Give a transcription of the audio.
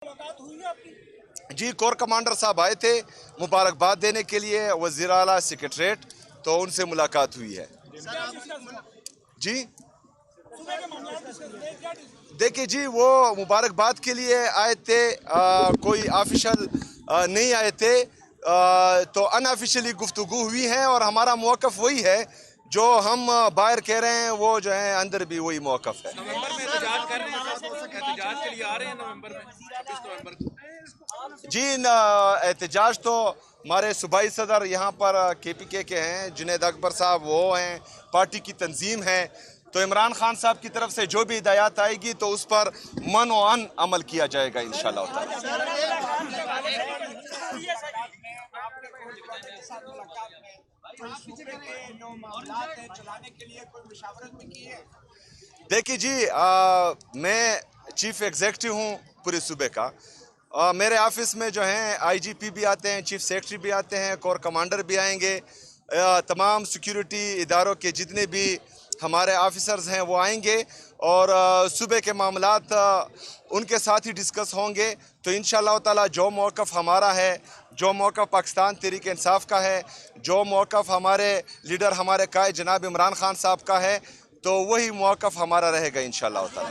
जी, core commander साहब आए थे मुबारकबाद देने के लिए वज़ीर आला सेक्रेटरीट, तो उनसे मुलाकात हुई है। जी देखिए जी, वो मुबारकबाद के लिए आए थे, कोई ऑफिशियल नहीं आए थे, तो अनऑफिशियली गुफ्तगू हुई है और हमारा मौक़िफ़ वही है जो हम बाहर कह रहे हैं, वो जो है अंदर भी वही मौक़िफ़ है। नवंबर में एहतजाज कर रहे हैं, एहतजाज के लिए आ रहे हैं नवंबर में 26 नवंबर को। जी, एहतजाज तो हमारे सूबाई सदर यहाँ पर KPK के हैं, जुनैद अकबर साहब वो हैं, पार्टी की तंजीम है, तो इमरान खान साहब की तरफ से जो भी हिदायत आएगी तो उस पर मन व अन अमल किया जाएगा इंशाअल्लाह ताला। देखिए जी, मैं चीफ एग्जीक्यूटिव हूँ पूरे सूबे का। मेरे ऑफिस में जो हैं IGP भी आते हैं, चीफ सेक्रेटरी भी आते हैं, कोर कमांडर भी आएंगे, तमाम सिक्योरिटी इदारों के जितने भी हमारे ऑफिसर्स हैं वो आएंगे और सूबे के मामलात उनके साथ ही डिस्कस होंगे। तो इंशाअल्लाह ताला जो मौक़िफ़ हमारा है, जो मौक़िफ़ पाकिस्तान तहरीक इंसाफ का है, जो मौक़िफ़ हमारे लीडर हमारे कायद जनाब इमरान खान साहब का है, तो वही मौक़िफ़ हमारा रहेगा इंशाअल्लाह ताला।